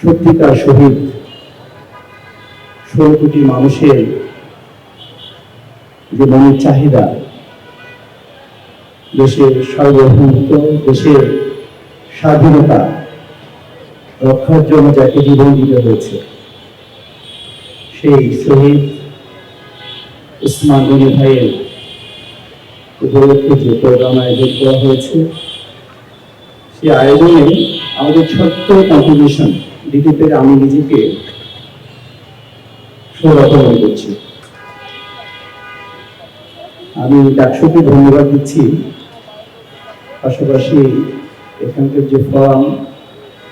সত্যিকার শহীদ 16 কোটি মানুষের যে মনের চাহিদা, দেশের সার্বভৌমত্ব, দেশের স্বাধীনতা রক্ষার জন্য যাকে জীবন দিতে হয়েছে, সেই শহীদ উসমান গনি ভাইয়ের উপলক্ষে যে প্রোগ্রাম আয়োজন করা হয়েছে, সেই আয়োজনে আমাদের ছোট্ট কন্ট্রিবিউশন দিতে পেরে আমি নিজেকে সৌভাগ্য মনে করছি। আমি ডাকসুকে ধন্যবাদ দিচ্ছি, পাশাপাশি এখানকার যে ফোরাম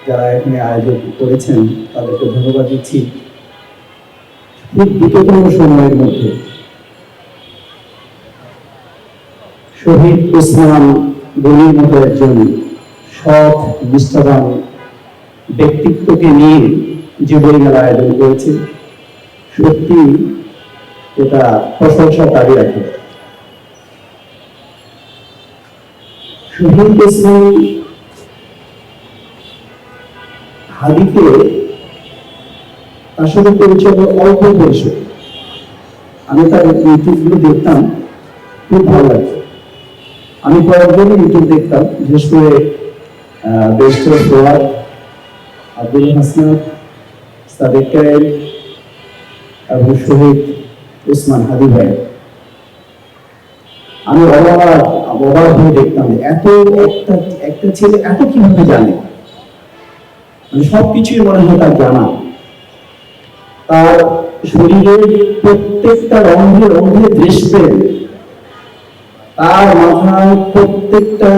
যারা এখানে আয়োজন করেছেন তাদেরকে ধন্যবাদ দিচ্ছি। খুব দ্রুততম সময়ের মধ্যে শহীদ উসমান গনির মতো একজন সৎ নিষ্ঠাবান ব্যক্তিত্বকে নিয়ে যে বইমেলা আয়োজন করেছে, সত্যি এটা প্রশংসার দাবি রাখে। শহীদ উসমান হাদিকে তার সাথে পরিচয় অল্প বয়সে, আমি তার ইউটিউবগুলো দেখতাম, খুব ভালো লাগতো। আমি কয়েকজন ইউটিউব দেখতাম, বিশেষ করে বেস্টার সোয়াদ, আব্দুল হাসনাত, সাদেক কায়েল এবং শহীদ উসমান হাদি ভাই। আমি অবাক হয়ে দেখতাম এত একটা ছেলে এত কিভাবে জানে, মানে সবকিছুই মনে হয় তার জানা। তার শরীরের প্রত্যেকটা রঙে রঙে দৃশ্যের, তার মাথায় প্রত্যেকটা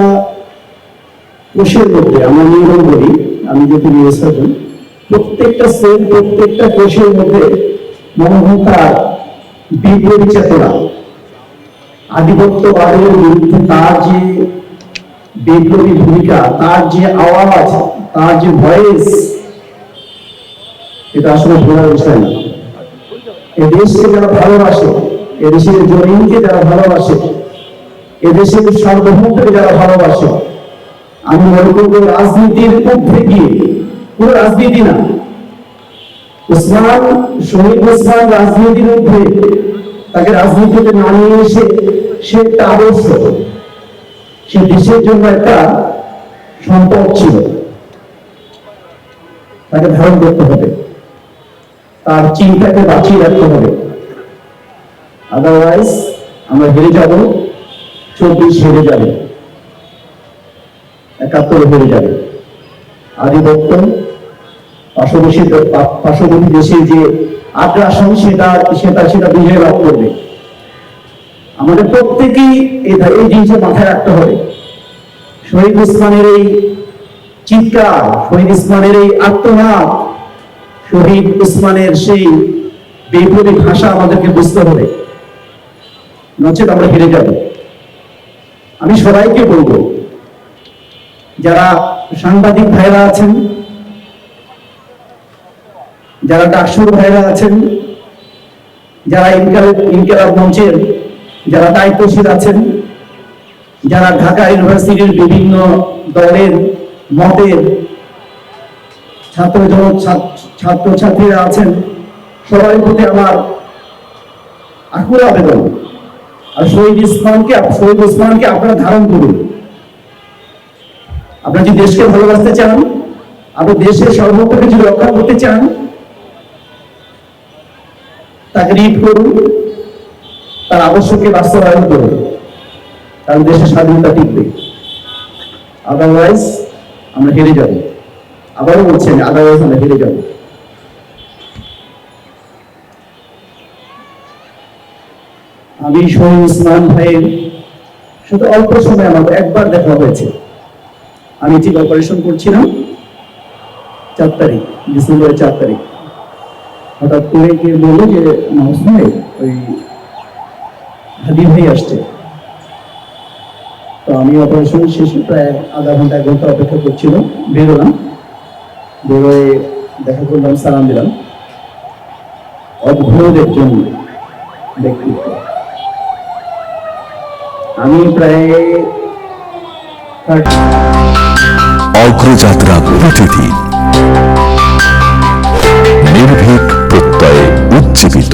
কোষের মধ্যে, আমরা নিউরন বলি, আমি যেহেতু নিউরোসার্জন, প্রত্যেকটা সেল, প্রত্যেকটা কোষের মধ্যে মনে হয় তার বিপ্লবী চেতনা, আধিপত্যবাদের বিরুদ্ধে তার যে বিপ্লবী ভূমিকা, তার যে আওয়াজ, তার যে ভয়েস, এটা আসলে ভোলার বিষয় না। এদেশকে যারা ভালোবাসে, এদেশের জমিনকে যারা ভালোবাসে, এদেশের সার্বভৌমত্বকে যারা ভালোবাসে, আমি মনে করব রাজনীতির ঊর্ধ্বে গিয়ে, পুরো রাজনীতি না, শহীদ উসমান রাজনীতির ঊর্ধ্বে, তাকে রাজনীতিতে না নিয়ে এসে সে একটা আদর্শ, সে দেশের জন্য একটা সম্পদ ছিল, তাকে ধারণ করতে হবে, তার চিন্তাকে বাঁচিয়ে রাখতে হবে। আদারওয়াইজ আমরা হেরে যাব, 24 হেরে যাবে, 71 হেরে যাবে। আধিপত্য, পার্শ্ববর্তী দেশের যে আগ্রাসন, সেটা বিজয় লাভ করবে। আমাদের প্রত্যেকেই এই জিনিসটা মাথায় রাখতে হবে। শহীদ উসমানের এই চিৎকার, শহীদ উসমানের এই আর্তনাদ, শহীদ উসমানের সেই বিপ্লবী ভাষা আমাদেরকে বুঝতে হবে, নচেত আমরা হেরে যাব। আমি সবাইকে বলবো, যারা সাংবাদিক ভাইরা আছেন, যারা ডাকসুর ভাইরা আছেন, যারা ইনকিলাব মঞ্চের যারা দায়িত্বশীল আছেন, যারা ঢাকা ইউনিভার্সিটির বিভিন্ন দলের মতের ছাত্রছাত্রীরা আছেন, সবার প্রতি আমার আকুল আবেদন, আর শহীদ উসমানকে আপনারা ধারণ করুন। আপনারা যদি দেশকে ভালোবাসতে চান, আপনি দেশের সার্বভৌমত্বকে যদি রক্ষা করতে চান, তাকে রিড করুন, তার আদর্শকে বাস্তবায়ন করুন, তাহলে দেশের স্বাধীনতা টিকবে। আদারওয়াইজ আমরা হেরে যাব। আবারও বলছেন, আদারওয়াইজ আমরা হেরে যাব। আমি শহীদ উসমান ভাইয়ের সাথে অল্প সময় আমার একবার দেখা হয়েছে। আমি ঠিক অপারেশন করছিলাম 4 তারিখ, ডিসেম্বরের 4 তারিখ। হঠাৎ করে কে বললো যে মাউস ভাই, ওই হাদি ভাই আসছে। তো আমি অপারেশন শেষে প্রায় আধা ঘন্টা 1 ঘন্টা অপেক্ষা করছিলাম, বেরোলাম, বেরোয় দেখা করলাম, সালাম দিলাম। অদ্ভুত একজন ব্যক্তিত্ব। আমি প্রায় অগ্রযাত্রা প্রতিদিন। জীবিত